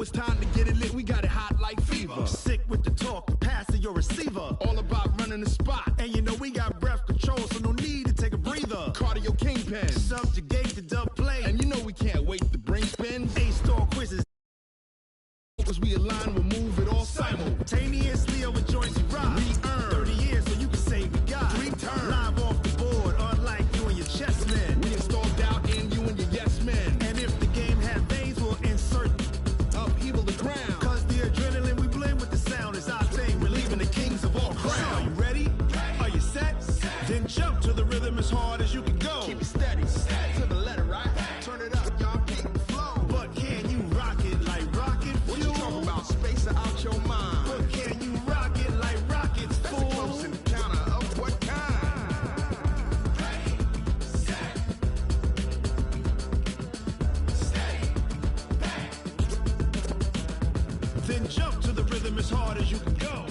it's time to get it lit. We got it hot like fever. Sick with the talk, the pass of your receiver. All about running the spot. And you know we got breath control, so no need to take a breather. Cardio kingpin. Subjugate the dub play. And you know we can't wait to bring spin. A-star quizzes. As we align, we'll move it all simultaneously over joints we rock. We earn 30 years, so you can say we got 3 turns. Live off the board, unlike you and your chess men. We install doubt in you and your yes men. And if the game has veins, we'll insert upheaval the ground. Cause the adrenaline we blend with the sound is our thing. We're leaving the kings of all crowns. Are you ready? Are you set? Then jump to the rhythm as hard as you can go. Keep it steady, to the letter, right? Turn it up, y'all keep the flow. But can you rock it like rocket fuel? What you talking about? Space out your mind. But can you rock it like rockets, fool? That's a close encounter of what kind? Then jump to the rhythm as hard as you can go.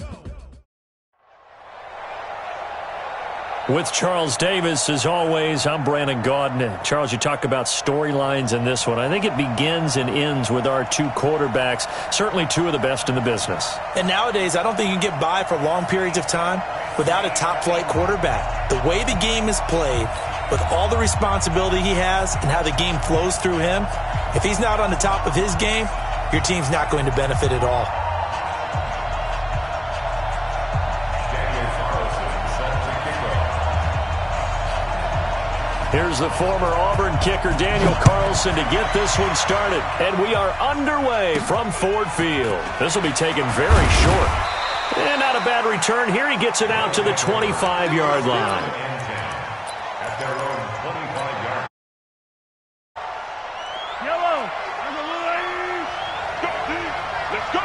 With Charles Davis, as always, I'm Brandon Gaudin. Charles, you talk about storylines in this one. I think it begins and ends with our 2 quarterbacks, certainly 2 of the best in the business. And nowadays, I don't think you can get by for long periods of time without a top-flight quarterback. The way the game is played, with all the responsibility he has and how the game flows through him, if he's not on the top of his game, your team's not going to benefit at all. Here's the former Auburn kicker, Daniel Carlson, to get this one started. And we are underway from Ford Field. This will be taken very short. And not a bad return. Here he gets it out to the 25-yard line. At their own 25-yard. Yellow. Go, team. Let's go.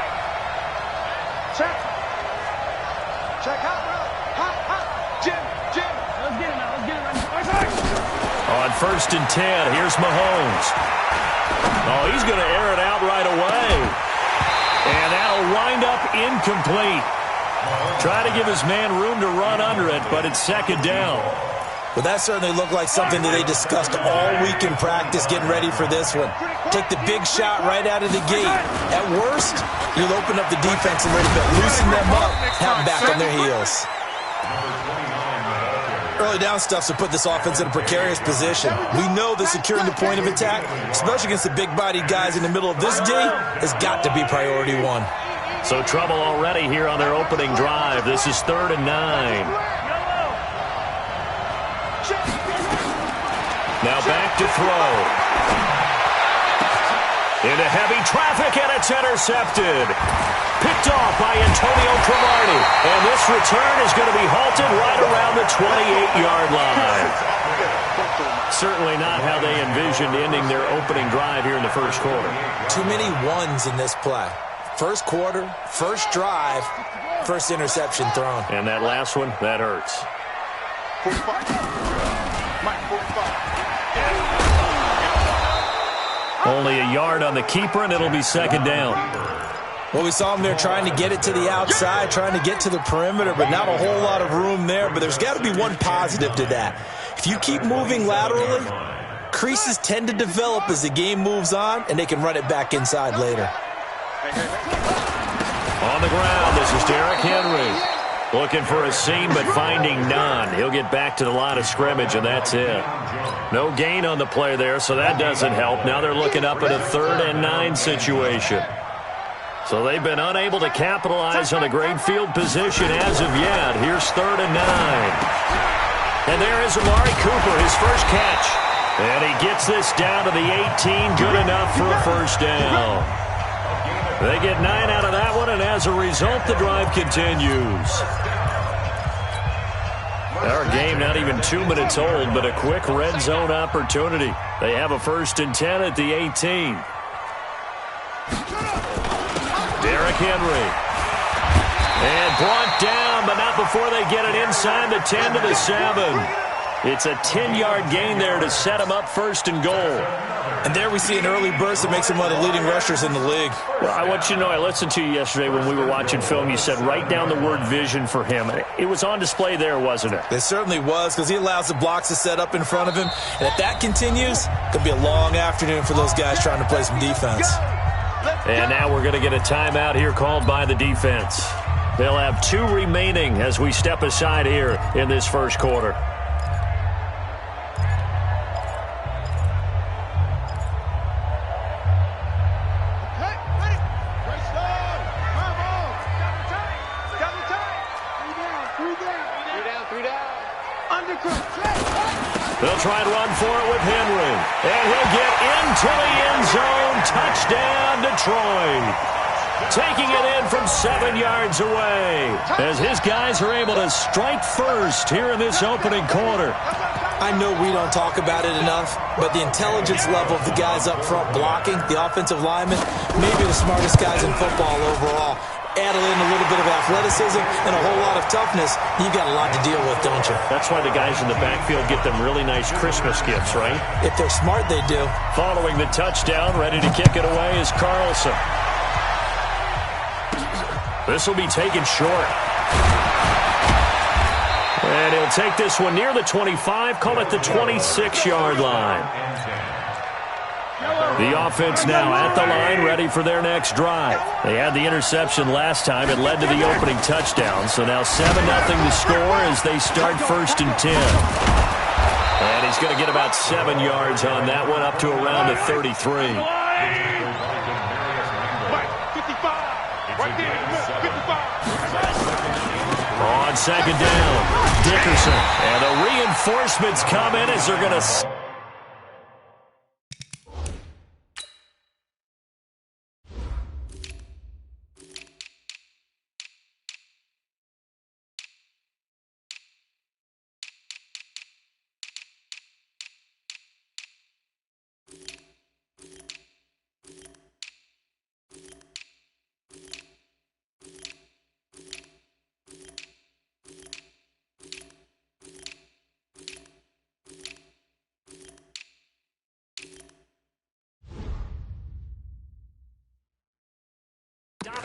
Check. Check hot, bro. Hot. Jim. Let's get it now. Let's get it right now. On 1st and 10, here's Mahomes. Oh, he's going to air it out right away. And that'll wind up incomplete. Try to give his man room to run under it, but it's 2nd down. Well, that certainly looked like something that they discussed all week in practice, getting ready for this one. Take the big shot right out of the gate. At worst, you'll open up the defense a little bit, loosen them up, have them back on their heels. Early down stuffs will put this offense in a precarious position. We know that securing the point of attack, especially against the big-bodied guys in the middle of this D, has got to be priority 1. So trouble already here on their opening drive. This is 3rd and 9. Now back to throw. Into heavy traffic, and it's intercepted. Picked off by Antonio Cromartie. And this return is going to be halted right around the 28-yard line. Certainly not how they envisioned ending their opening drive here in the first quarter. Too many ones in this play. First quarter, first drive, first interception thrown. And that last one, that hurts. 45. Mike, 45. Only a yard on the keeper, and it'll be 2nd down. Well, we saw him there trying to get it to the outside, trying to get to the perimeter, but not a whole lot of room there. But there's got to be one positive to that. If you keep moving laterally, creases tend to develop as the game moves on, and they can run it back inside later. On the ground, this is Derrick Henry. Looking for a seam, but finding none. He'll get back to the line of scrimmage, and that's it. No gain on the play there, so that doesn't help. Now they're looking up at a 3rd and 9 situation. So they've been unable to capitalize on a great field position as of yet. Here's 3rd and 9. And there is Amari Cooper, his first catch. And he gets this down to the 18, good enough for a first down. They get 9 out of that one, and as a result, the drive continues. Our game not even 2 minutes old, but a quick red zone opportunity. They have a 1st and 10 at the 18. Derrick Henry. And brought down, but not before they get it inside the 10 to the 7. It's a 10-yard gain there to set him up 1st and goal. And there we see an early burst that makes him one of the leading rushers in the league. Well, I want you to know, I listened to you yesterday when we were watching film. You said write down the word vision for him. It was on display there, wasn't it? It certainly was, because he allows the blocks to set up in front of him. And if that continues, it could be a long afternoon for those guys trying to play some defense. And now we're going to get a timeout here called by the defense. They'll have 2 remaining as we step aside here in this first quarter. They'll try and run for it with Henry. And he'll get into the end zone. Touchdown, Detroit. Taking it in from 7 yards away as his guys are able to strike first here in this opening quarter. I know we don't talk about it enough, but the intelligence level of the guys up front blocking, the offensive linemen, maybe the smartest guys in football overall. Add in a little bit of athleticism and a whole lot of toughness, you've got a lot to deal with, don't you? That's why the guys in the backfield get them really nice Christmas gifts, right? If they're smart, they do. Following the touchdown, ready to kick it away is Carlson. This will be taken short. And he'll take this one near the 25, call it the 26-yard line. The offense now at the line, ready for their next drive. They had the interception last time. It led to the opening touchdown. So now 7-0 to score as they start 1st and 10. And he's going to get about 7 yards on that one, up to around the 33. 55. Right there. 55. On 2nd down, Dickerson. And the reinforcements come in as they're going to...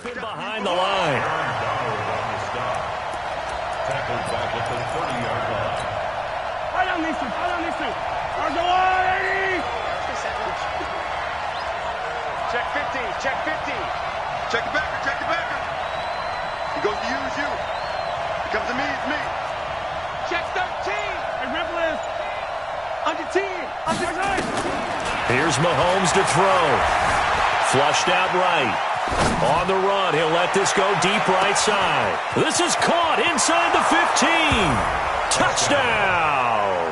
behind the line. Tackled back at the 30-yard line. Right on these two. Our go on, 80. Check 50. Check 50. Check the backer. He goes to you, it's you. He comes to me, it's me. Check 13. Hey, Ripple is under 10. Under 9. Here's Mahomes to throw. Flushed out right. On the run, he'll let this go deep right side. This is caught inside the 15. Touchdown!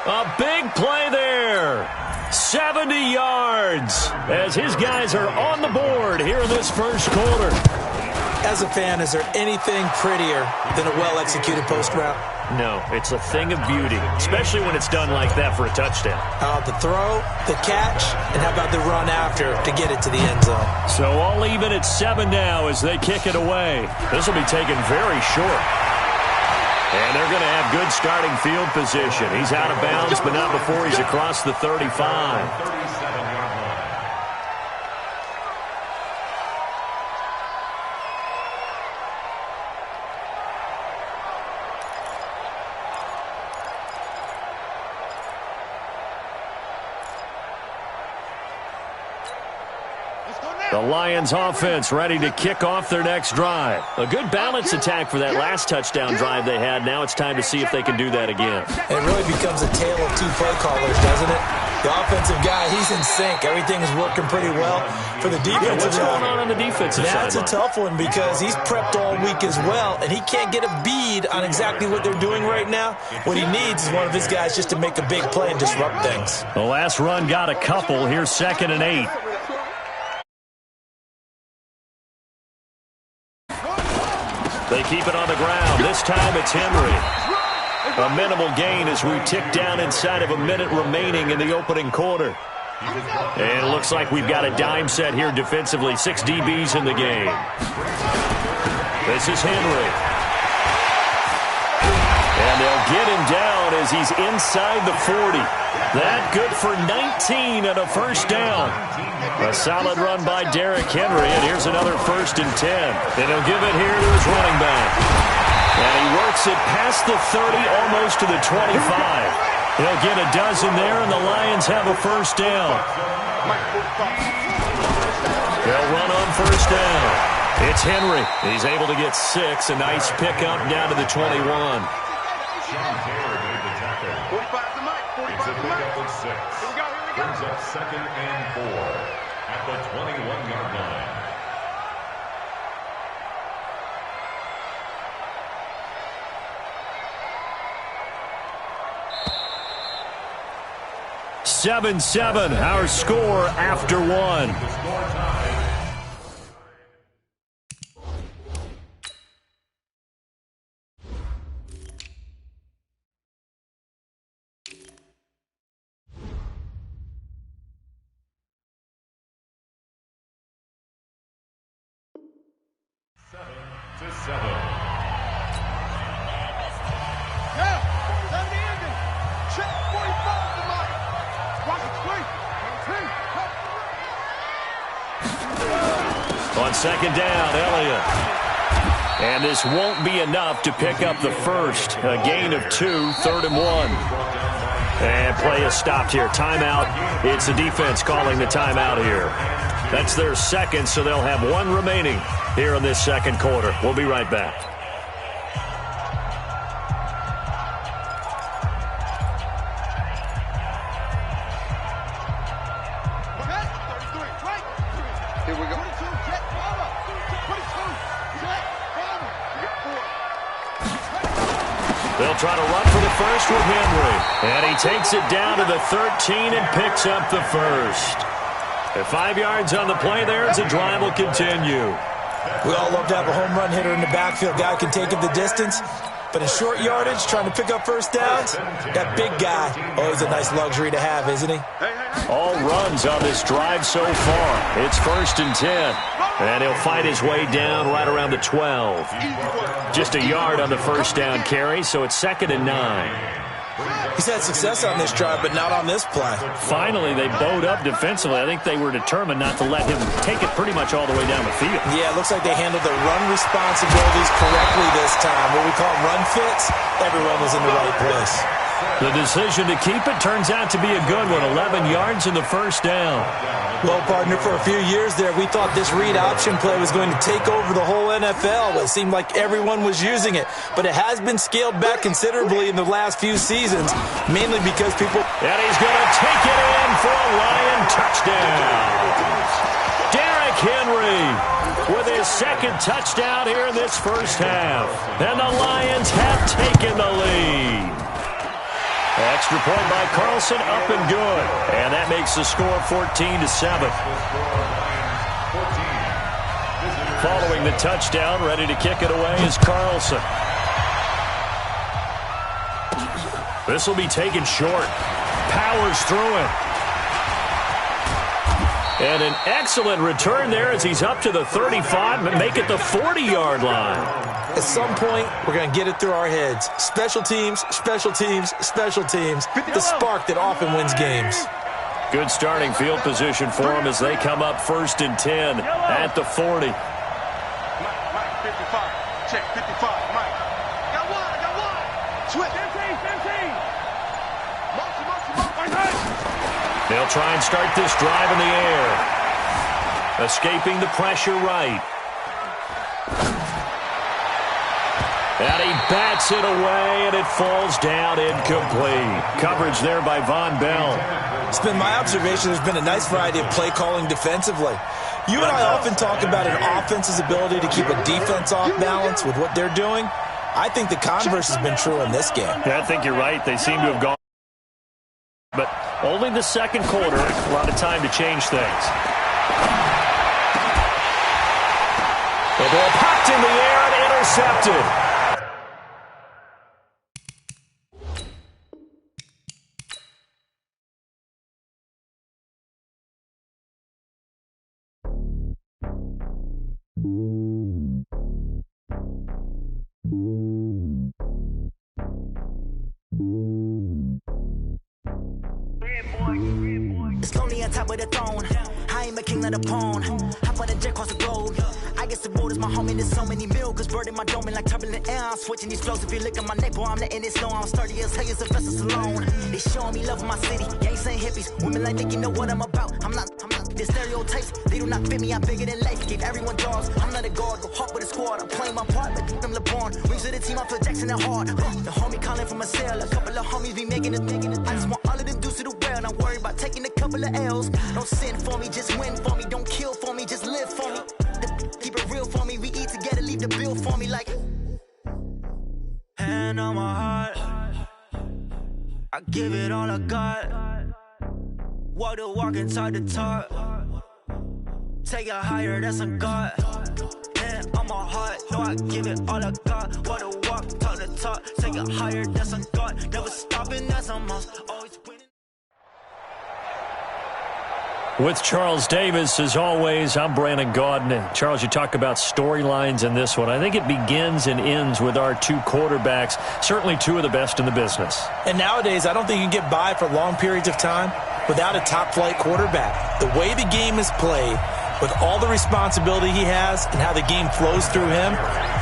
A big play there. 70 yards as his guys are on the board here in this first quarter. As a fan, is there anything prettier than a well-executed post route? No, it's a thing of beauty, especially when it's done like that for a touchdown. The throw, the catch, and how about the run after to get it to the end zone? So all even at 7 now as they kick it away. This will be taken very short. And they're going to have good starting field position. He's out of bounds, but not before he's across the 35. 37-yard line. The Lions offense ready to kick off their next drive. A good balance attack for that last touchdown drive they had. Now it's time to see if they can do that again. It really becomes a tale of 2 play callers, doesn't it? The offensive guy, he's in sync. Everything's working pretty well. For the defensive what's going on the defensive side? That's a tough one because he's prepped all week as well, and he can't get a bead on exactly what they're doing right now. What he needs is one of his guys just to make a big play and disrupt things. The last run got a couple. Here's 2nd and 8. They keep it on the ground. This time it's Henry. A minimal gain as we tick down inside of a minute remaining in the opening quarter. And it looks like we've got a dime set here defensively. 6 DBs in the game. This is Henry. And they'll get him down as he's inside the 40. That good for 19 and a first down. A solid run by Derrick Henry, and here's another 1st and 10. And he'll give it here to his running back. And he works it past the 30, almost to the 25. He'll get a dozen there, and the Lions have a first down. They'll run on first down. It's Henry. He's able to get 6. A nice pickup down to the 21. 45 to Mike. 45 It's a to pickup Mike. of 6. Here we go. Brings up 2nd and 4 at the 21-yard line. Seven, our score after 1. The score time. On 2nd down, Elliott. And this won't be enough to pick up the first. A gain of 2, 3rd and 1. And play is stopped here. Timeout. It's the defense calling the timeout here. That's their second, so they'll have 1 remaining here in this second quarter. We'll be right back. They'll try to run for the first with Henry. And he takes it down to the 13 and picks up the first. At 5 yards on the play there as the drive will continue. We all love to have a home run hitter in the backfield. Guy can take it the distance. But in short yardage, trying to pick up first downs, that big guy, always a nice luxury to have, isn't he? All runs on this drive so far. It's 1st and 10. And he'll fight his way down right around the 12. Just a yard on the first down carry, so it's 2nd and 9. He's had success on this drive, but not on this play. Finally, they bowed up defensively. I think they were determined not to let him take it pretty much all the way down the field. Yeah, it looks like they handled their run responsibilities correctly this time. What we call run fits, everyone was in the right place. The decision to keep it turns out to be a good one. 11 yards in the first down. Well, partner, for a few years there, we thought this read option play was going to take over the whole NFL. It seemed like everyone was using it. But it has been scaled back considerably in the last few seasons, mainly because people... And he's going to take it in for a Lion touchdown. Derrick Henry with his second touchdown here in this first half. And the Lions have taken the lead. Extra point by Carlson, up and good. And that makes the score 14-7. Following the touchdown, ready to kick it away is Carlson. This will be taken short. Powers through it. And an excellent return there as he's up to the 35 and make it the 40-yard line. At some point, we're going to get it through our heads. Special teams, special teams, special teams. The spark that often wins games. Good starting field position for them as they come up 1st and 10 at the 40. Mike, 55. Check, 55. Mike. I got one. Switch. 15. They'll try and start this drive in the air. Escaping the pressure right. And he bats it away, and it falls down incomplete. Coverage there by Von Bell. It's been my observation there's been a nice variety of play calling defensively. You and I often talk about an offense's ability to keep a defense off balance with what they're doing. I think the converse has been true in this game. Yeah, I think you're right. They seem to have gone. But only the second quarter, a lot of time to change things. The ball popped in the air and intercepted. It's lonely on top of the throne. I am a king of the pawn. Hop on the jet across the globe. I guess the road is my home and there's so many milk. Bird in my dome and like turbulent air. I'm switching these flows. If you look at my neck, boy, I'm letting it slow. I'm sturdy as hell as a vessel alone. They showing me love in my city. Gangs and hippies. Women like they know what I'm about. I'm not The stereotypes, they do not fit me. I'm bigger than life. Gave everyone jaws. I'm not a guard. Go hard with a squad. I'm playing my part like them LeBron. Wings of the team, I feel Jackson and hard. The homie calling from a cell. A couple of homies be making it. I just want all of them dudes to do well. Not worry about taking a couple of L's. Don't sin for me, just win for me. Don't kill for me, just live for me. Keep it real for me. We eat together, leave the bill for me like. Hand on my heart, I give it all I got. Walk the walk and talk the talk. Take it higher, that's a God. Hand on my heart, no, I give it all I got. Walk the walk, talk the talk. Take it higher, that's a God. Never stopping, that's a must. Always winning. With Charles Davis, as always, I'm Brandon Gaudin. Charles, you talk about storylines in this one. I think it begins and ends with our two quarterbacks, certainly two of the best in the business. And nowadays, I don't think you can get by for long periods of time without a top-flight quarterback. The way the game is played, with all the responsibility he has and how the game flows through him,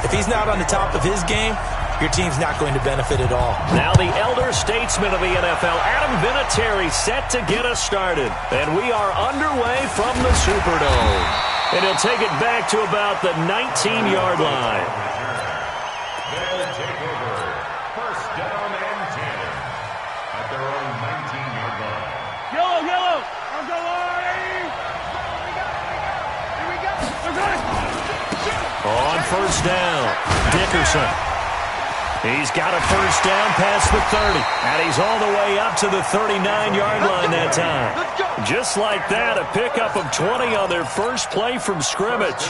if he's not on the top of his game, your team's not going to benefit at all. Now the elder statesman of the NFL, Adam Vinatieri, set to get us started. And we are underway from the Superdome. And he'll take it back to about the 19-yard line. They'll take over. First down and 10 at their own 19-yard line. Yellow, yellow. I'll go Artie. Here we go. On first down, Dickerson. He's got a first down past the 30, and he's all the way up to the 39-yard line that time. Just like that, a pickup of 20 on their first play from scrimmage.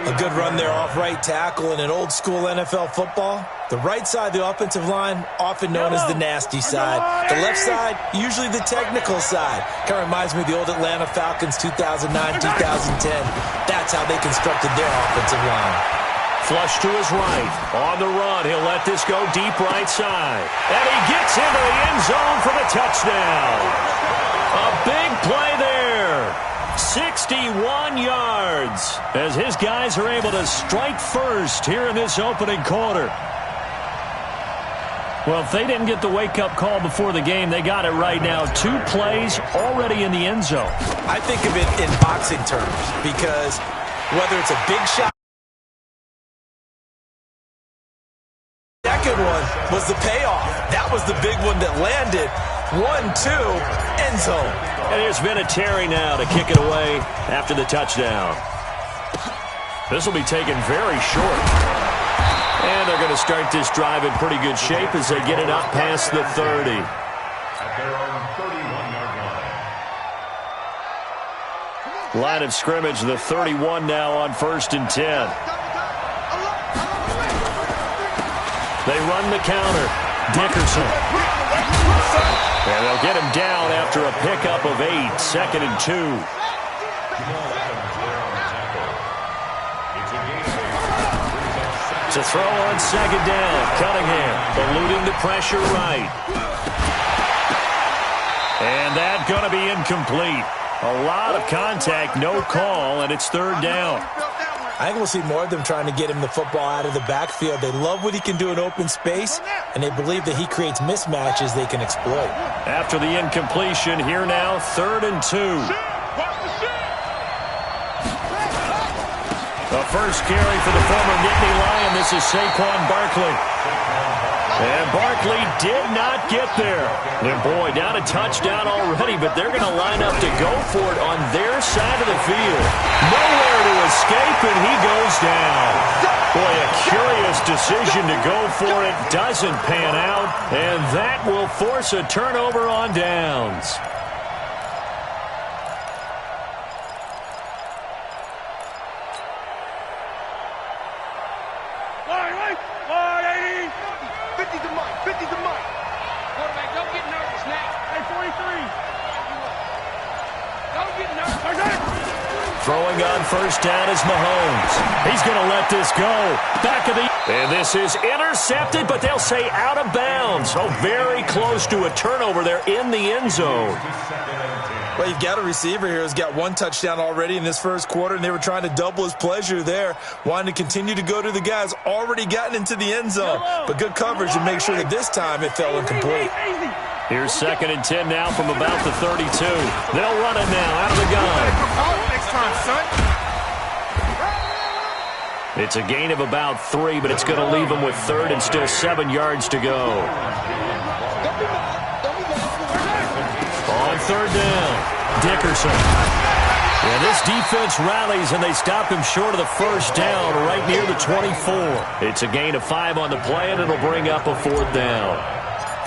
A good run there off right tackle in an old-school NFL football. The right side of the offensive line, often known as the nasty side. The left side, usually the technical side. Kind of reminds me of the old Atlanta Falcons 2009-2010. That's how they constructed their offensive line. Flush to his right. On the run, he'll let this go deep right side. And he gets into the end zone for the touchdown. A big play there. 61 yards as his guys are able to strike first here in this opening quarter. Well, if they didn't get the wake-up call before the game, they got it right now. 2 plays already in the end zone. I think of it in boxing terms because whether it's a big shot, second one was the payoff. That was the big one that landed. 1-2, end zone. And here's Vinatieri now to kick it away after the touchdown. This will be taken very short. And they're going to start this drive in pretty good shape as they get it up past the 30. At their own 31-yard line. Line of scrimmage, the 31 now on 1st and 10. They run the counter. Dickerson. And they'll get him down after a pickup of 8. 2nd and 2. It's a throw on 2nd down. Cunningham eluding the pressure right. And that's going to be incomplete. A lot of contact, no call, and it's 3rd down. I think we'll see more of them trying to get him the football out of the backfield. They love what he can do in open space, and they believe that he creates mismatches they can exploit. After the incompletion, here now, 3rd and 2. The first carry for the former Nittany Lion. This is Saquon Barkley. And Barkley did not get there. And boy, down a touchdown already, but they're going to line up to go for it on their side of the field. Nowhere to escape, and he goes down. Boy, a curious decision to go for it. Doesn't pan out, and that will force a turnover on downs. Throwing on first down is Mahomes. He's going to let this go. Back of the... And this is intercepted, but they'll say out of bounds. Oh, very close to a turnover there in the end zone. Well, you've got a receiver here who's got 1 touchdown already in this first quarter, and they were trying to double his pleasure there, wanting to continue to go to the guys already gotten into the end zone. But good coverage to make sure that this time it fell incomplete. Here's 2nd and 10 now from about the 32. They'll run it now out of the gun. Next time, son. It's a gain of about 3, but it's going to leave them with 3rd and still 7 yards to go. On 3rd down, Dickerson. And this defense rallies, and they stop him short of the 1st down right near the 24. It's a gain of 5 on the play, and it'll bring up a 4th down.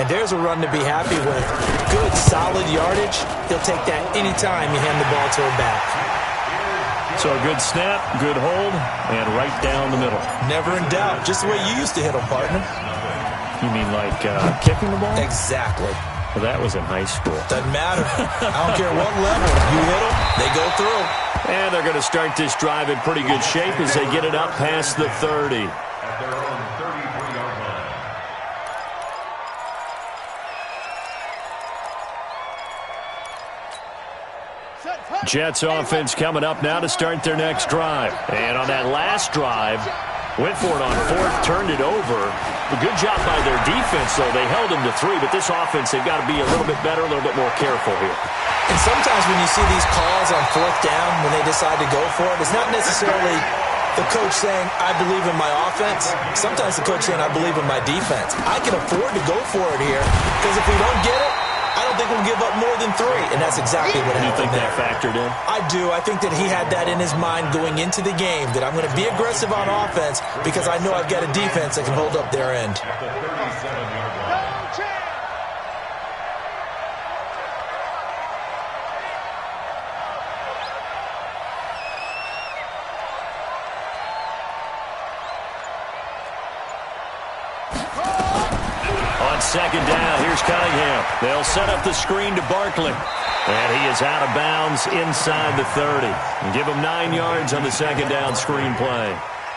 And there's a run to be happy with. Good, solid yardage. He'll take that anytime you hand the ball to him back. So a good snap, good hold, and right down the middle. Never in doubt. Just the way you used to hit them, partner. You mean like kicking the ball? Exactly. Well, that was in high school. Doesn't matter. I don't care what level. You hit them, they go through. And they're going to start this drive in pretty good shape as they get it up past the 30. At their own 33-yard line. Jets offense coming up now to start their next drive. And on that last drive, went for it on 4th, turned it over. A good job by their defense, though. They held them to 3, but this offense, they've got to be a little bit better, a little bit more careful here. And sometimes when you see these calls on 4th down, when they decide to go for it, it's not necessarily the coach saying, I believe in my offense. Sometimes the coach saying, I believe in my defense. I can afford to go for it here, because if we don't get it, I don't think we'll give up more than 3, and that's exactly what happened. You think there. that factored in? I do. I think that he had that in his mind going into the game, that I'm going to be aggressive on offense because I know I've got a defense that can hold up their end. At the 37-yard line. On 2nd down, here's Cunningham. They'll set up the screen to Barkley. And he is out of bounds inside the 30. And give him 9 yards on the 2nd down screen play.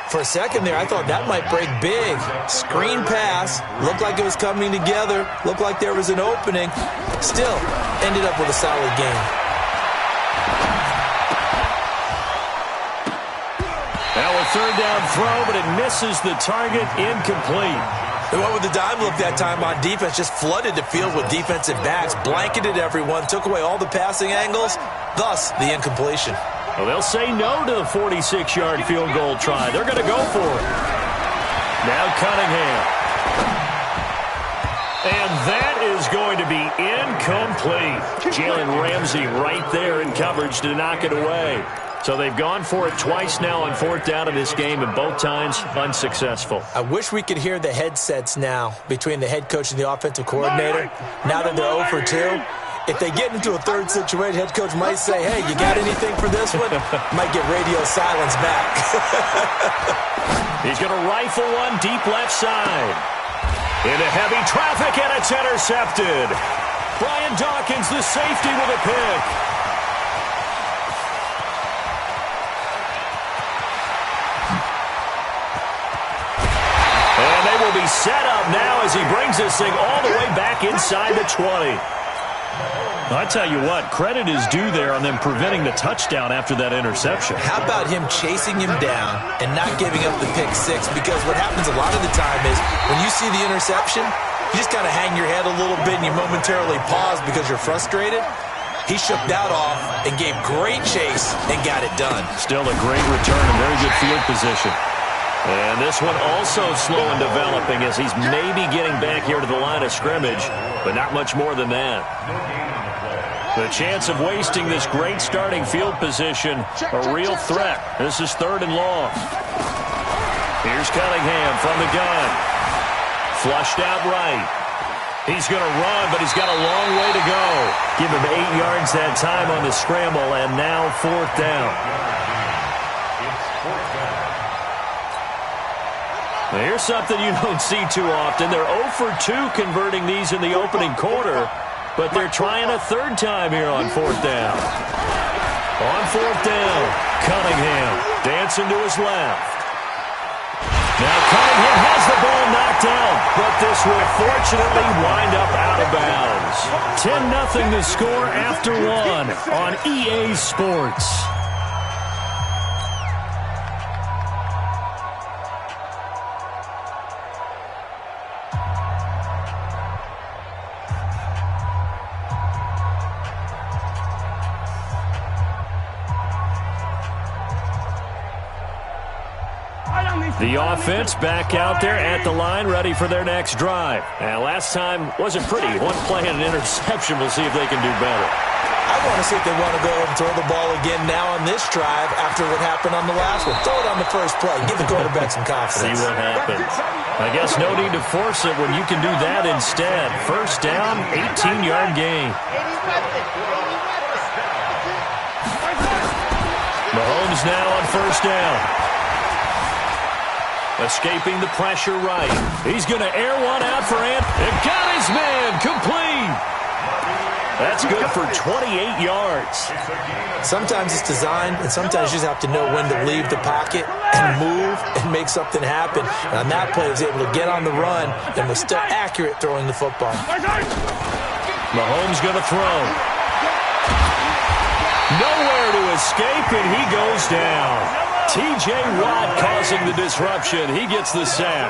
For a second there, I thought that might break big. Screen pass. Looked like it was coming together. Looked like there was an opening. Still, ended up with a solid game. Now a 3rd down throw, but it misses the target, incomplete. They went with the dime look that time on defense, just flooded the field with defensive backs, blanketed everyone, took away all the passing angles, thus the incompletion. Well, they'll say no to the 46-yard field goal try. They're going to go for it. Now Cunningham. And that is going to be incomplete. Jalen Ramsey right there in coverage to knock it away. So they've gone for it twice now on 4th down in this game, and both times unsuccessful. I wish we could hear the headsets now between the head coach and the offensive coordinator. Now that they're 0 for 2, if they get into a 3rd situation, head coach might say, hey, you got anything for this one? Might get radio silence back. He's going to rifle one deep left side. Into heavy traffic, and it's intercepted. Brian Dawkins, the safety, with a pick. Be set up now as he brings this thing all the way back inside the 20. I tell you what, credit is due there on them preventing the touchdown after that interception. How about him chasing him down and not giving up the pick 6? Because what happens a lot of the time is when you see the interception, you just kind of hang your head a little bit and you momentarily pause because you're frustrated. He shook that off and gave great chase and got it done. Still a great return and very good field position. And this one also slow in developing as he's maybe getting back here to the line of scrimmage, but not much more than that. The chance of wasting this great starting field position, a real threat. This is 3rd and long. Here's Cunningham from the gun. Flushed out right. He's going to run, but he's got a long way to go. Give him 8 yards that time on the scramble, and now 4th down. Here's something you don't see too often. They're 0 for 2 converting these in the opening quarter, but they're trying a 3rd time here on 4th down. On 4th down, Cunningham dancing to his left. Now Cunningham has the ball knocked out, but this will fortunately wind up out of bounds. 10-0 the score after 1 on EA Sports. The offense back out there at the line, ready for their next drive. And last time wasn't pretty. One play and an interception. We'll see if they can do better. I want to see if they want to go ahead and throw the ball again now on this drive after what happened on the last one. Throw it on the first play. Give the quarterback some confidence. See what happens. I guess no need to force it when you can do that instead. First down, 18-yard gain. Mahomes now on first down. Escaping the pressure right. He's going to air one out for Ant. And got his man complete. That's good for 28 yards. Sometimes it's designed, and sometimes you just have to know when to leave the pocket and move and make something happen. And on that play, he was able to get on the run and was still accurate throwing the football. Mahomes going to throw. Nowhere to escape, and he goes down. T.J. Watt causing the disruption. He gets the sack.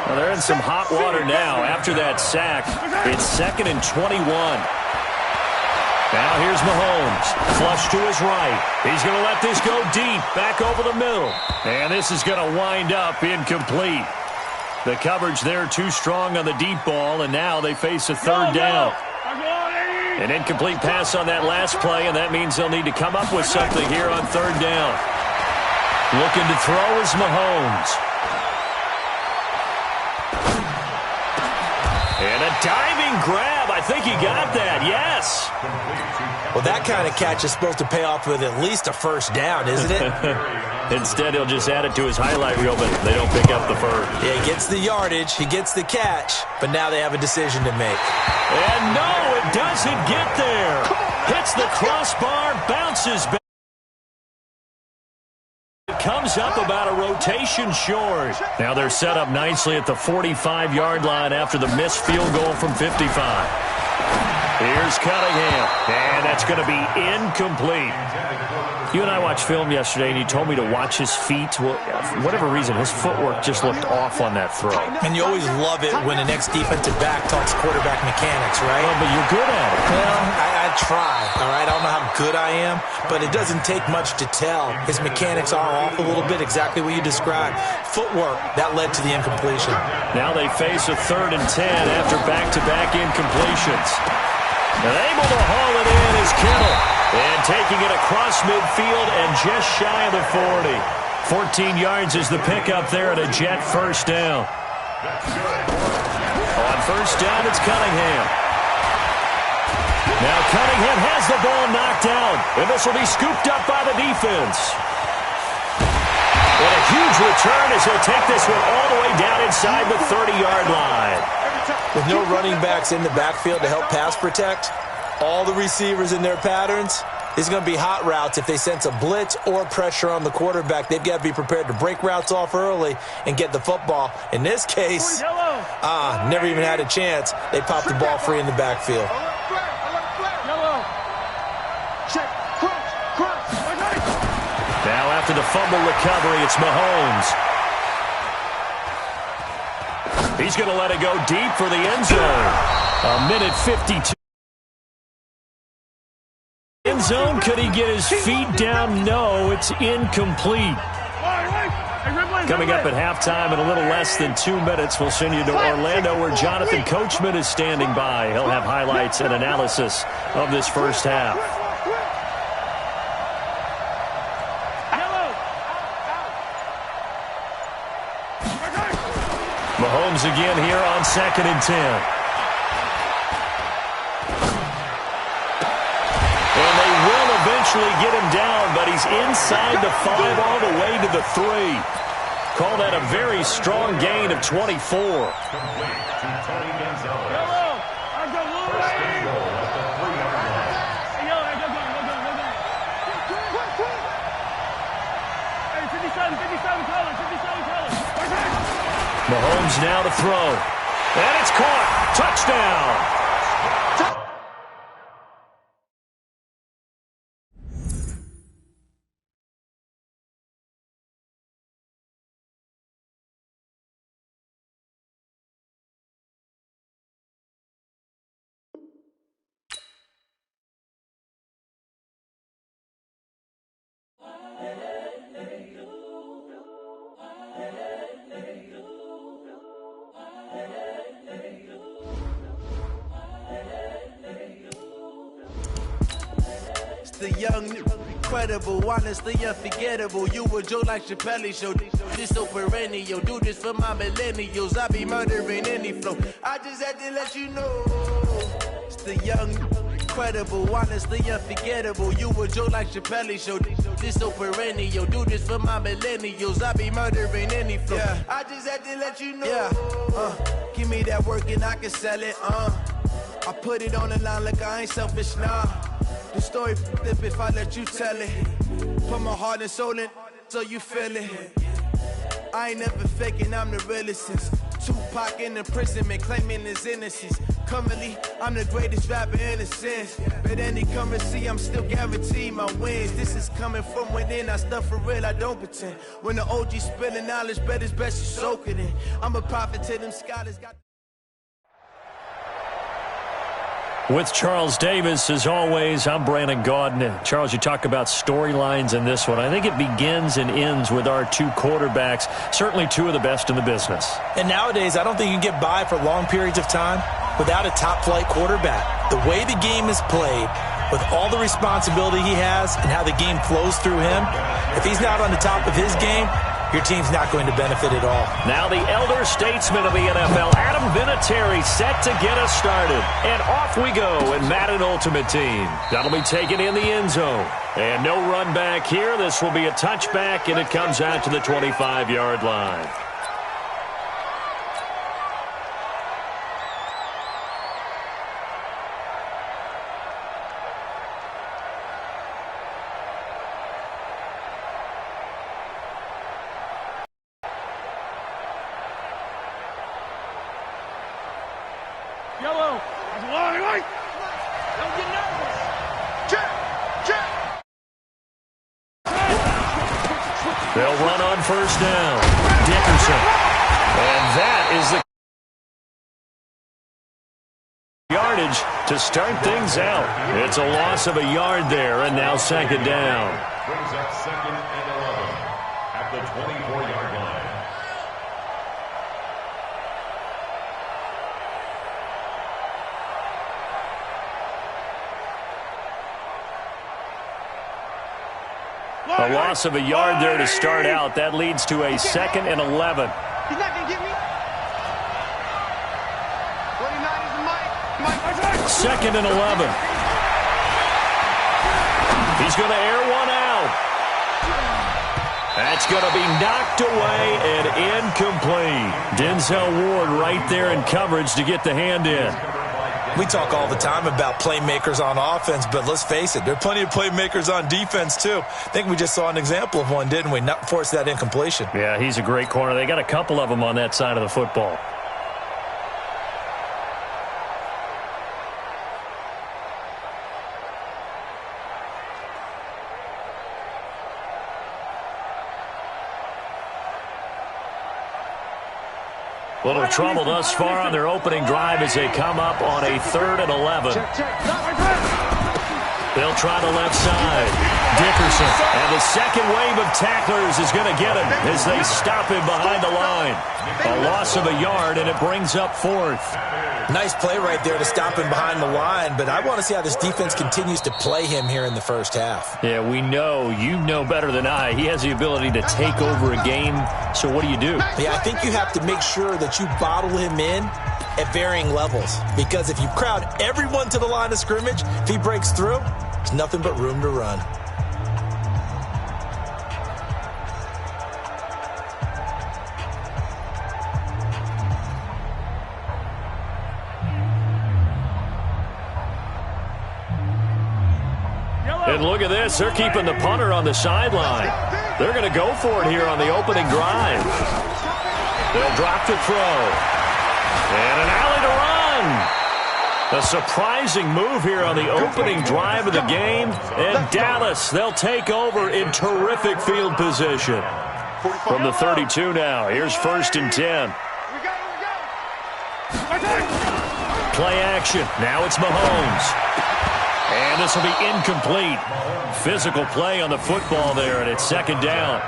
Well, they're in some hot water now. After that sack, it's 2nd and 21. Now here's Mahomes. Flush to his right. He's going to let this go deep. Back over the middle. And this is going to wind up incomplete. The coverage there too strong on the deep ball, and now they face a third down. An incomplete pass on that last play, and that means they'll need to come up with something here on third down. Looking to throw is Mahomes. And a diving grab. I think he got that. Yes. Well, that kind of catch is supposed to pay off with at least a first down, isn't it? Instead, he'll just add it to his highlight reel, but they don't pick up the first. Yeah, he gets the yardage, he gets the catch, but now they have a decision to make. And no, it doesn't get there. Hits the crossbar, bounces back. It comes up about a rotation short. Now they're set up nicely at the 45-yard line after the missed field goal from 55. Here's Cunningham, and that's going to be incomplete. You and I watched film yesterday, and you told me to watch his feet. Well, for whatever reason, his footwork just looked off on that throw. And you always love it when the next defensive back talks quarterback mechanics, right? Well, but you're good at it. Well, I try, all right? I don't know how good I am, but it doesn't take much to tell. His mechanics are off a little bit, exactly what you described. Footwork, that led to the incompletion. Now they face a 3rd and 10 after back-to-back incompletions. And able to haul it in is Kittle. And taking it across midfield and just shy of the 40. 14 yards is the pickup there at a Jet first down. On first down, it's Cunningham. Now Cunningham has the ball knocked out. And this will be scooped up by the defense. What a huge return as he'll take this one all the way down inside the 30-yard line. With no running backs in the backfield to help pass protect, all the receivers in their patterns, these are going to be hot routes. If they sense a blitz or pressure on the quarterback, they've got to be prepared to break routes off early and get the football. In this case, never even had a chance. They popped the ball free in the backfield. Now after the fumble recovery, it's Mahomes. He's going to let it go deep for the end zone. A minute 52. End zone, could he get his feet down? No, it's incomplete. Coming up at halftime in a little less than 2 minutes, we'll send you to Orlando where Jonathan Coachman is standing by. He'll have highlights and analysis of this first half. Mahomes again here on 2nd and 10. And they will eventually get him down, but he's inside the 5 all the way to the 3. Call that a very strong gain of 24. Mahomes now to throw. And it's caught. Touchdown. the young, incredible, honestly unforgettable. You a Joe like Chappelle show. This so perennial. Do this for my millennials. I be murdering any flow. I just had to let you know. It's the young, incredible, honestly unforgettable. You a Joe like Chappelle show. This so perennial. Do this for my millennials. I be murdering any flow. Yeah. I just had to let you know. Yeah. Give me that work and I can sell it. I put it on the line like I ain't selfish, nah. The story flip if I let you tell it. Put my heart and soul in so you feel it. I ain't never faking, I'm the realest since Tupac in imprisonment, claiming his innocence. Currently, I'm the greatest rapper in a sense. But any currency, I'm still guaranteed my wins. This is coming from within, I stuff for real, I don't pretend. When the OG spilling knowledge, bet it's best you soak it in. I'm a prophet to them scholars. With Charles Davis, as always, I'm Brandon Gaudin. Charles, you talk about storylines in this one. I think it begins and ends with our two quarterbacks, certainly two of the best in the business. And nowadays, I don't think you can get by for long periods of time without a top-flight quarterback. The way the game is played, with all the responsibility he has and how the game flows through him, if he's not on the top of his game, your team's not going to benefit at all. Now the elder statesman of the NFL, Adam Vinatieri, set to get us started. And off we go in Madden Ultimate Team. That'll be taken in the end zone. And no run back here. This will be a touchback, and it comes out to the 25-yard line. Yellow. That's a long way. Don't get nervous. Check. They'll run on first down. Dickerson. And that is the yardage to start things out. It's a loss of a yard there, and now second down. Brings up second and 11 at the 24-yard line. A loss of a yard there to start out. That leads to a second and 11. He's not going to get me. 29 is the mic. Second and 11. He's going to air one out. That's going to be knocked away and incomplete. Denzel Ward right there in coverage to get the hand in. We talk all the time about playmakers on offense, but let's face it, there are plenty of playmakers on defense, too. I think we just saw an example of one, didn't we? Not force that incompletion. Yeah, he's a great corner. They got a couple of them on that side of the football. Little trouble thus far on their opening drive as they come up on a 3rd and 11. They'll try the left side. Dickerson. And the second wave of tacklers is going to get him as they stop him behind the line. A loss of a yard, and it brings up 4th. Nice play right there to stop him behind the line, but I want to see how this defense continues to play him here in the first half. Yeah, we know. You know better than I. He has the ability to take over a game, so what do you do? Yeah, I think you have to make sure that you bottle him in at varying levels, because if you crowd everyone to the line of scrimmage, if he breaks through, there's nothing but room to run. And look at this. They're keeping the punter on the sideline. They're going to go for it here on the opening drive. They'll drop to throw. And an alley to run. A surprising move here on the opening drive of the game. And Dallas, they'll take over in terrific field position. From the 32 now. Here's 1st and 10. Play action. Now it's Mahomes. And this will be incomplete. Physical play on the football there, and it's second down.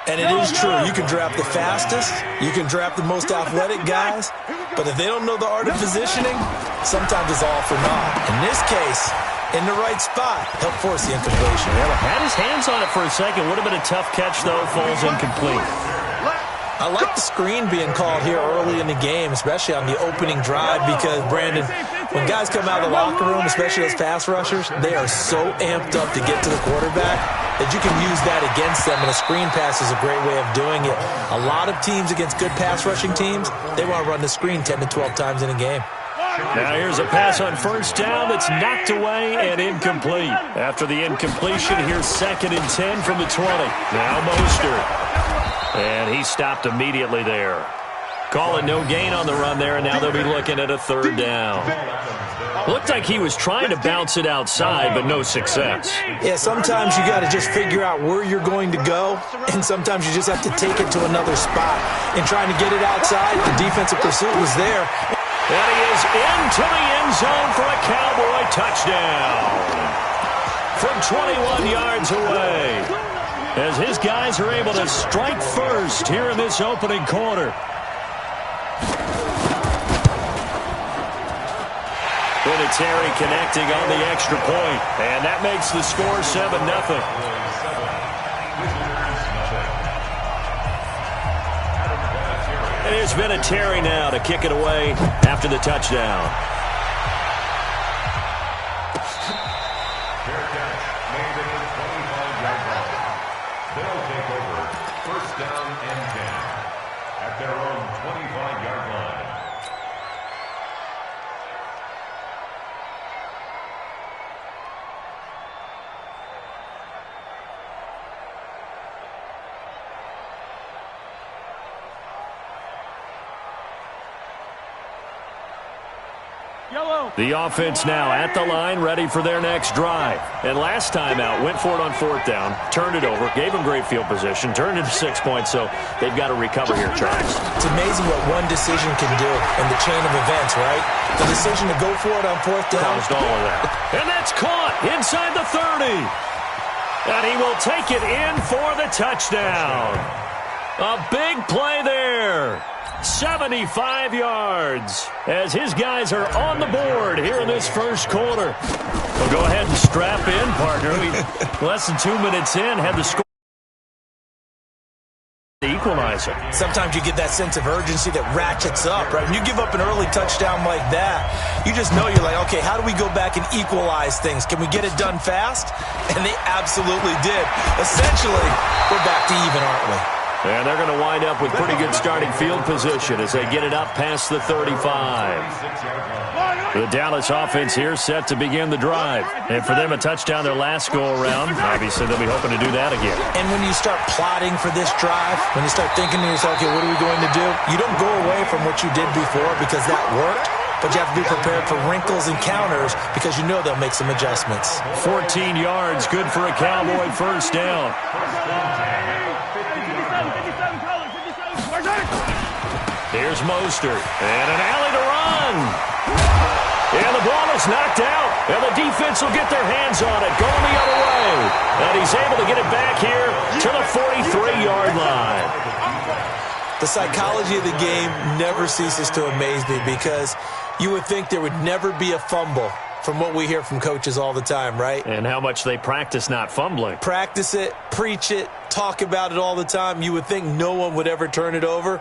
And it is true. You can draft the fastest. You can draft the most athletic guys. But if they don't know the art of positioning, sometimes it's all for naught. In this case, in the right spot. He'll force the incompletion. Yeah, had his hands on it for a second. Would have been a tough catch, though. Falls incomplete. I like the screen being called here early in the game, especially on the opening drive, because, Brandon, when guys come out of the locker room, especially those pass rushers, they are so amped up to get to the quarterback that you can use that against them, and a screen pass is a great way of doing it. A lot of teams against good pass rushing teams, they want to run the screen 10 to 12 times in a game. Now here's a pass on first down that's knocked away and incomplete. After the incompletion, here's 2nd and 10 from the 20. Now Mostert. And he stopped immediately there. Calling no gain on the run there, and now they'll be looking at a 3rd down. Looked like he was trying to bounce it outside, but no success. Yeah, sometimes you got to just figure out where you're going to go, and sometimes you just have to take it to another spot. In trying to get it outside, the defensive pursuit was there. And he is into the end zone for a Cowboy touchdown from 21 yards away, as his guys are able to strike first here in this opening quarter. Vinatieri connecting on the extra point, and that makes the score 7-0. And here's Vinatieri now to kick it away after the touchdown. Fair catch made at the 25-yard line. They'll take over 1st down and 10 at their own 25-yard line. The offense now at the line, ready for their next drive. And last time out, went for it on 4th down, turned it over, gave them great field position, turned it to 6 points, so they've got to recover here, Charles. It's amazing what one decision can do in the chain of events, right? The decision to go for it on 4th down. Caused all of that. And that's caught inside the 30. And he will take it in for the touchdown. A big play there. 75 yards as his guys are on the board here in this first quarter. Well, go ahead and strap in, partner. Less than 2 minutes in, had the score. The equalizer. Sometimes you get that sense of urgency that ratchets up, right? When you give up an early touchdown like that, you just know you're like, okay, how do we go back and equalize things? Can we get it done fast? And they absolutely did. Essentially, we're back to even, aren't we? And they're going to wind up with pretty good starting field position as they get it up past the 35. The Dallas offense here set to begin the drive. And for them, a touchdown their last go-around. Obviously, they'll be hoping to do that again. And when you start plotting for this drive, when you start thinking to yourself, okay, what are we going to do? You don't go away from what you did before because that worked. But you have to be prepared for wrinkles and counters because you know they'll make some adjustments. 14 yards, good for a Cowboy 1st down. Here's Mostert, and an alley to run. And the ball is knocked out, and the defense will get their hands on it, going the other way. And he's able to get it back here to the 43-yard line. The psychology of the game never ceases to amaze me because you would think there would never be a fumble from what we hear from coaches all the time, right? And how much they practice not fumbling. Practice it, preach it, talk about it all the time. You would think no one would ever turn it over.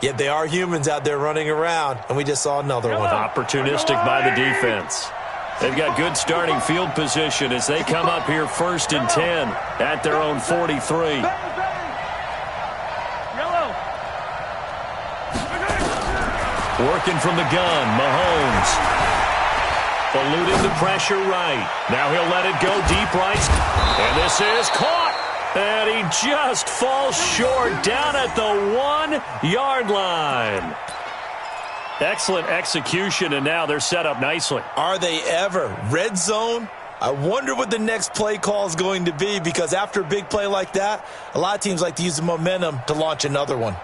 Yet they are humans out there running around, and we just saw another one. Opportunistic by the defense. They've got good starting field position as they come up here 1st and 10 at their own 43. Working from the gun, Mahomes. Eluding the pressure right. Now he'll let it go deep right. And this is caught. And he just falls short down at the 1-yard line. Excellent execution, and now they're set up nicely. Are they ever? Red zone? I wonder what the next play call is going to be because after a big play like that, a lot of teams like to use the momentum to launch another one.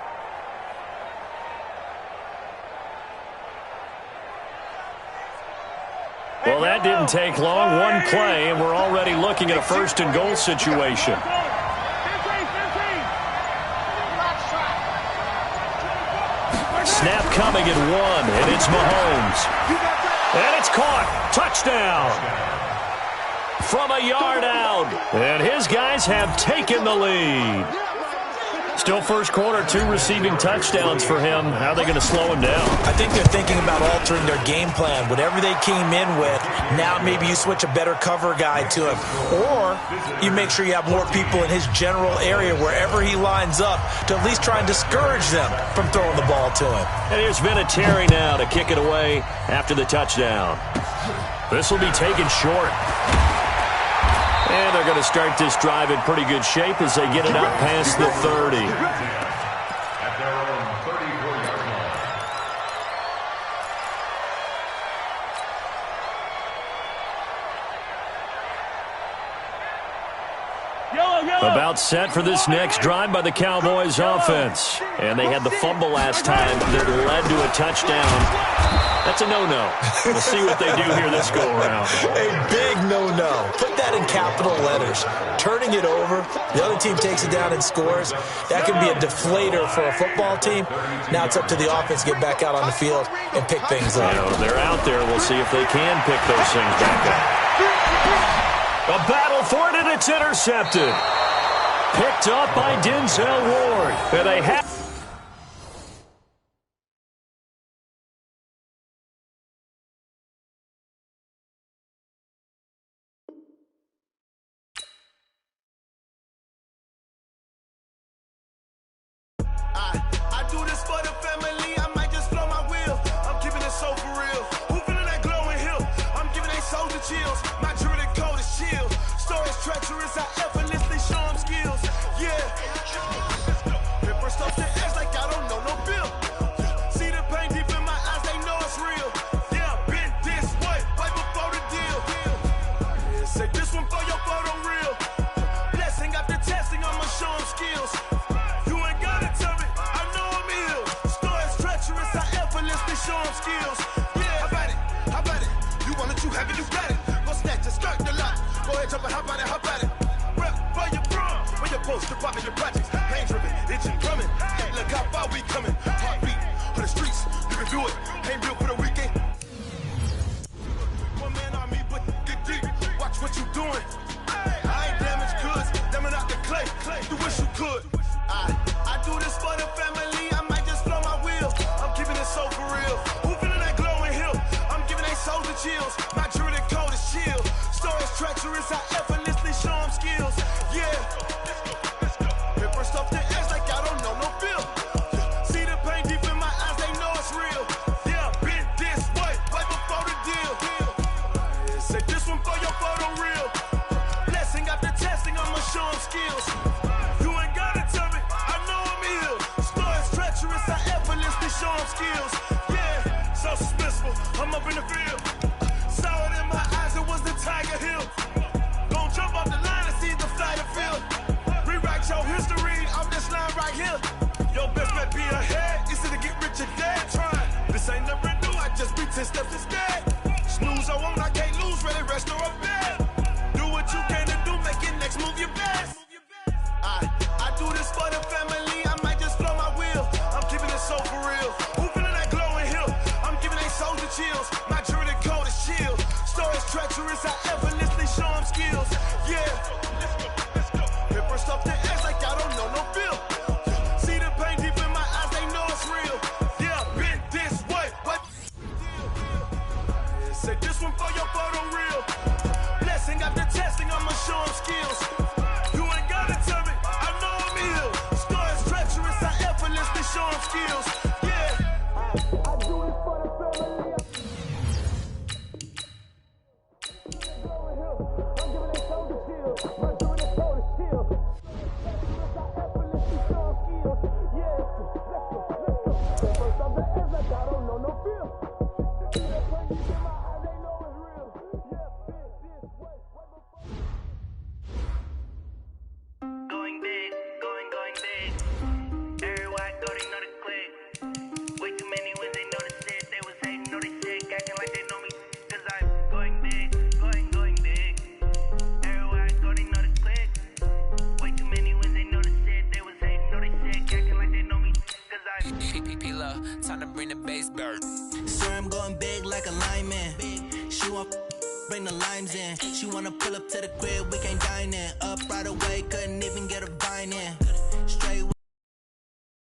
Well, that didn't take long. One play, and we're already looking at a 1st and goal situation. Snap coming at 1, and it's Mahomes. And it's caught. Touchdown. from a yard out. And his guys have taken the lead. Still first quarter, 2 receiving touchdowns for him. How are they going to slow him down? I think they're thinking about altering their game plan. Whatever they came in with, now maybe you switch a better cover guy to him. Or you make sure you have more people in his general area wherever he lines up to at least try and discourage them from throwing the ball to him. And here's Vinatieri now to kick it away after the touchdown. This will be taken short. And they're going to start this drive in pretty good shape as they get it out past the 30. At their own 34-yard line. About set for this next drive by the Cowboys offense. And they had the fumble last time that led to a touchdown. That's a no-no. We'll see what they do here this go-around. A big no-no. Put that in capital letters. Turning it over, the other team takes it down and scores. That can be a deflator for a football team. Now it's up to the offense to get back out on the field and pick things up. You know, they're out there. We'll see if they can pick those things back up. A battle for it, and it's intercepted. Picked up by Denzel Ward. And they have... I do this for the family, I might just blow my wheel. I'm keeping it so for real. Who feeling that glowing hill? I'm giving they soldier chills. My jewelry code is chill. Stories treacherous, I effortlessly show them skills. Yeah. Paper stuff to edge like I don't know no bill. See the pain deep in my eyes, they know it's real. Yeah, been this way, way before the deal. Yeah, say this one for your photo real. Blessing after testing, I'ma show them skills. Show them skills. Yeah, how about it? You want it, you have it, you got it. Go snatch it, skirt the lot. Go ahead, jump it, how about it? Rep, where you from? Where you post, popping your projects. Pain driven, itching, drumming. Hey, look how far we coming. Heartbeat on the streets, you can do it. Ain't built for the weekend. One man on me, but get deep. Watch what you doing. I ain't damaged goods, damn out the clay. You wish you could. I do this for the family. I might just blow my wheel. I'm keeping it so for real. Who feeling that glowing hill? I'm giving they soldier chills. My jewelry code is chill. Stories treacherous, I effortlessly show them skills. Yeah. Paper stuff to edge like I don't know no bill. See the pain deep in my eyes, they know it's real. Yeah, been this way, way before the deal. Yeah, say this one for your photo real. Blessing after testing, I'ma show them skills. You ain't gotta tell me, I know I'm ill. Stories treacherous, I effortlessly show them skills. Yeah, so suspenseful, I'm up in the field. Saw it in my eyes, it was the Tiger Hill. Gon' jump off the line and see the flight of field. Rewrite your history off this line right here. Your best bet be ahead, it's to get rich or dead trying. This ain't never new, I just be 10 steps instead. Snooze, I won't, I can't lose, ready, rest or a bed. Do what you can to do, make it next move your best. I do this for the family, I might just blow my wheel. I'm keeping it so for real. Who feeling that glowing hill? I'm giving they soldier chills. My jewelry code is chill. Stories treacherous, I effortlessly bring the limes in. She wanna pull up to the crib, we can't dine in. Up right away, couldn't even get a vine in. Straight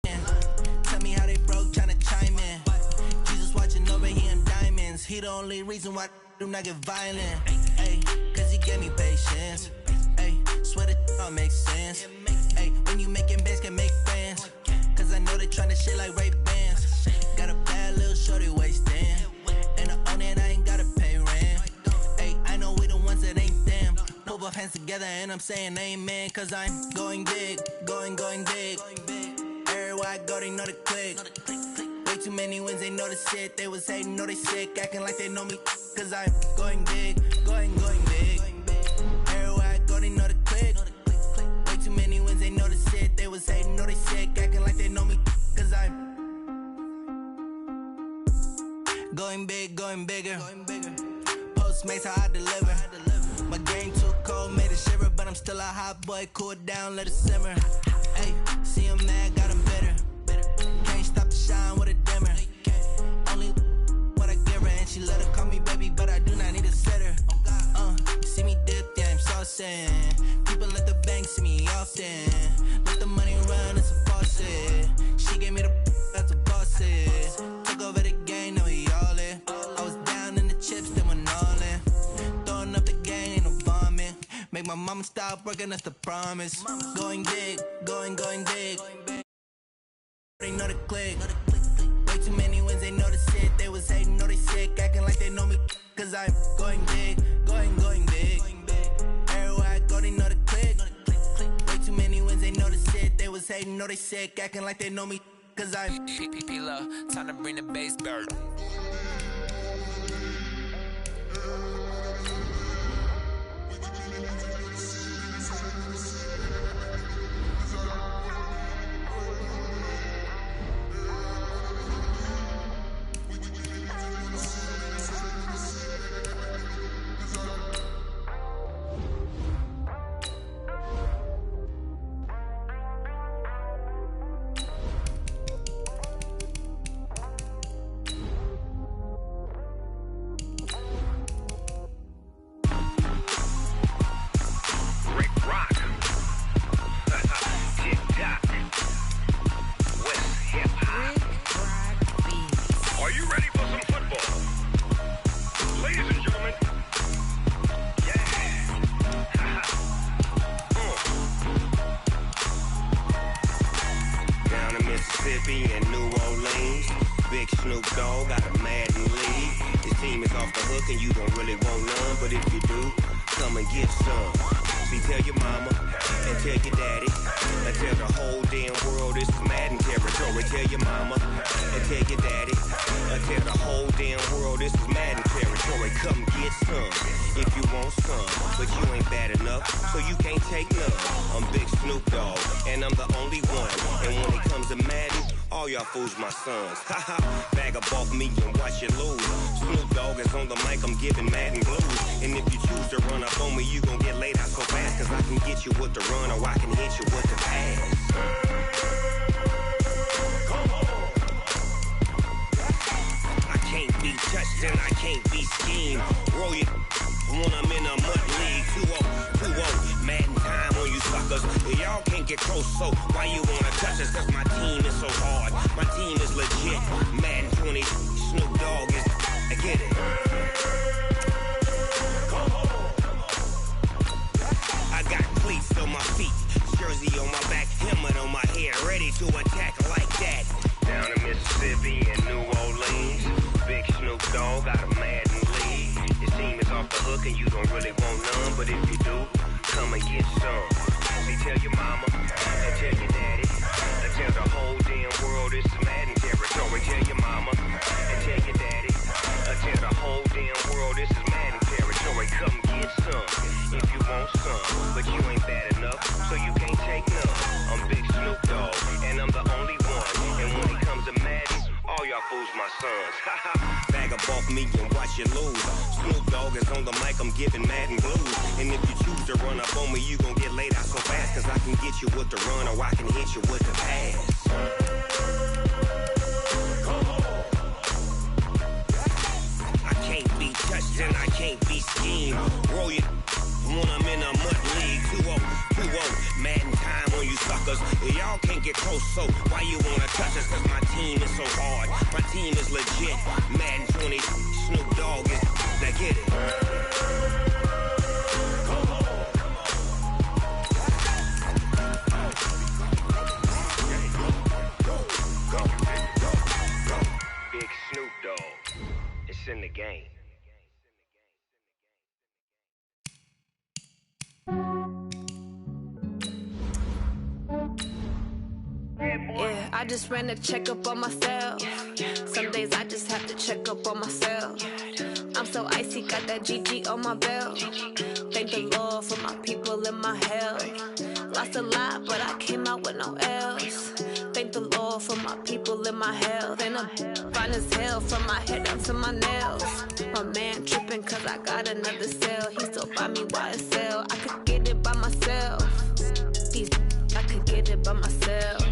in. Tell me how they broke, tryna chime in. Jesus watching over, he in diamonds. He the only reason why I do not get violent. Ay, cause he gave me patience. Ay, swear that all makes sense. Ay, when you making bands, can make friends. Cause I know they tryna shit like Ray-Bans. Got a bad little shorty wasting. And I own it, I ain't gotta pay rent. Ay, I know we the ones that ain't them. Put both hands together and I'm saying amen. Cause I'm going big, going big. Everywhere I go, they know the click. Way too many wins, they know the shit. They was hating, know they sick, acting like they know me. Cause I'm going big, going big. Everywhere I go, they know the click. Way too many wins, they know the shit. They was hating, know they sick, acting like they know me. Cause I'm going big, going bigger. Postmates how I deliver. My game too cold, made it shiver, but I'm still a hot boy. Cool it down, let it simmer. Hey, see him mad, got him bitter. Can't stop the shine with a dimmer. Only what I give her, and she let her call me baby, but I do not need a sitter. See me dip, yeah, I'm saucing. People at the bank see me often. Let the money run, it's a faucet. She gave me the that's a boss it. Took over the game, now we all in. I was down in the chips, then went all in. Throwing up the game, ain't no vomit. Make my mama stop working, that's the promise. Going big, going big. They know the click. Way too many wins, they know the shit. They was hating, know they sick, acting like they know me. Cause I'm going big, going big. Everywhere I go, they know the click. Way too many wins, they know the shit. They was hating, know they sick, acting like they know me. Cause I'm UPPP love, time to bring the bass bird. Mississippi and New Orleans. Big Snoop Dogg got a Madden league. His team is off the hook and you don't really want none, but if you do, come and get some. See, tell your mama and tell your daddy and tell the whole damn world this is Madden territory. Tell your mama and tell your daddy and tell the whole damn world this is Madden territory. Come get some if you want some, but you ain't bad enough, so you can't take none. I'm Big Snoop Dogg and I'm the only one. And when it comes to Madden, all y'all fools my sons. Haha, bag up off me and watch you lose. Snoop Dogg is on the mic, I'm giving Madden blues. And if you choose to run up on me, you gon' get laid out so fast. Cause I can get you with the run or I can hit you with the pass. I can't be touched and I can't be schemed. Roll you when I'm in a mud league. 2-0, Madden time on you suckers. Y'all can't get close, so why you wanna touch us? Cause my team is so hard, my team is legit. Madden 20, Snoop Dogg is, I get it. I got cleats on my feet, jersey on my back, helmet on my head, ready to attack like that. Down in Mississippi and New Orleans, Big Snoop Dogg got a Madden league. Your team is off the hook and you don't really want none, but if you do, come and get some. See, tell your mama and tell your daddy and tell the whole damn world this is Madden territory. Tell your mama and tell your daddy and tell the whole damn world this is Madden territory. Come get some if you want some, but you ain't bad enough, so you can't take none. I'm Big Snoop Dogg and I'm the only one. And when it comes to Madden, all y'all fools my sons. Bag up off me and watch you lose. Snoop Dogg is on the mic, I'm giving Madden blues. And if you choose to run up on me, you gon' get laid out so fast. Cause I can get you with the run or I can hit you with the pass. I can't be touch, then I can't be schemed. Roll you when I'm in a mud league. 2-0, 2-0, mad in time on you suckers. Y'all can't get close, so why you wanna touch us? Cause my team is so hard, my team is legit. Madden 20, Snoop Dogg is, now get it. Big Snoop Dogg, it's in the game. Yeah, I just ran a checkup on myself. Some days I just have to check up on myself. I'm so icy, got that GG on my belt. Thank the Lord for my people in my health. Lost a lot, but I came out with no L's. Thank the Lord for my people in my health. And I'm fine as hell from my head down to my nails. My man tripping cause I got another cell. He still buy me YSL. I could get it by myself. These I could get it by myself.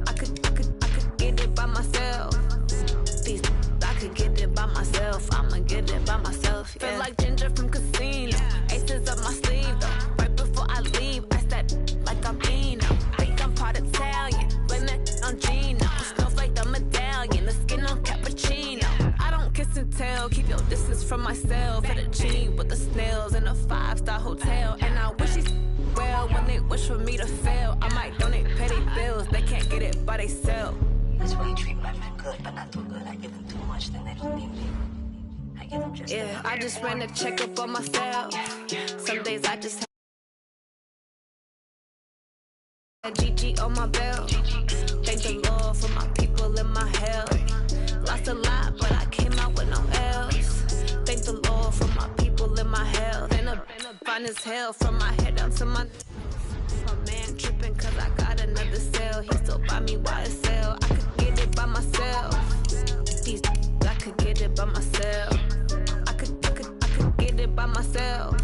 I could get it by myself. These I could get it by myself. I'ma get it by myself. Yeah. Feel like Ginger from Casino. Aces up my sleeve though. Right before I leave, I step like I'm Eno. Think I'm part Italian. Blame that on Gino. Smells like the medallion. The skin on cappuccino. I don't kiss and tell. Keep your distance from myself. Fettuccine with the snails in a 5-star hotel. And I wish he's well when they wish for me to fail. I might donate petty bills. They can't get it by themselves. That's why you treat my friend good, but not too good. I give them too much, then they don't need me. I give them just yeah, I just ran a checkup on myself. Some days I just have GG on my belt. Thank the Lord for my people in my health. Lost a lot, but I came out with no L's. Thank the Lord for my people in my health. And I'm fine as hell from my head down to my man tripping cause I got another cell. He still buy me YSL. I could get it by myself. These I could get it by myself. I could get it by myself.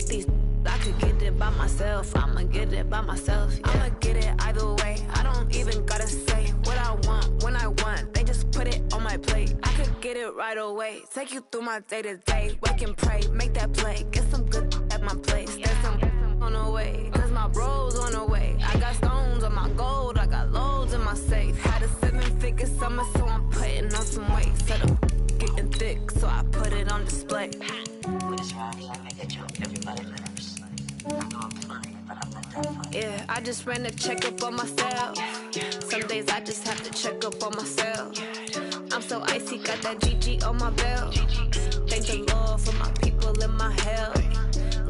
These I could get it by myself. I'ma get it by myself. Yeah. I'ma get it either way. I don't even gotta say what I want when I want. They just put it on my plate. I could get it right away. Take you through my day to day. Wake and pray, make that play. Get some good at my place. There's some on the way, cause my bro's on the way. I got stones on my gold, I got loads in my safe. Had a 7-figure summer, so I'm putting on some weight. Set up getting thick, so I put it on display. With this round, I make a joke, everybody laughs. I know I'm funny, but I'm not that funny. Yeah, I just ran a checkup on myself. Some days I just have to check up on myself. I'm so icy, got that GG on my belt. Thank the Lord for my people in my health.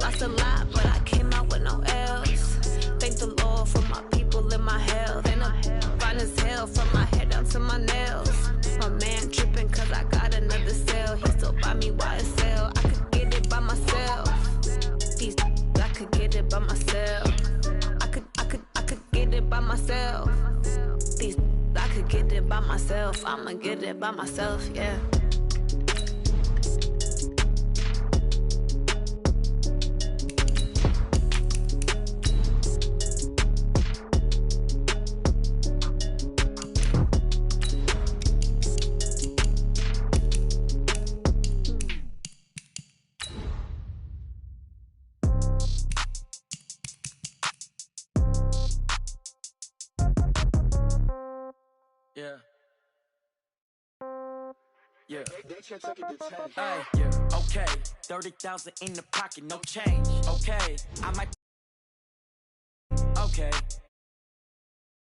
Lost a lot, but I came out with no L's. Thank the Lord for my people in my health. And I'm fine as hell from my head down to my nails. My man tripping cause I got another cell. He still buy me YSL. I could get it by myself. These I could get it by myself. I could get it by myself. These I could get it by myself. I'ma get it by myself, yeah. Yeah. Yeah. Hey, yeah. Okay. 30,000 in the pocket, no change. Okay. I might. Okay.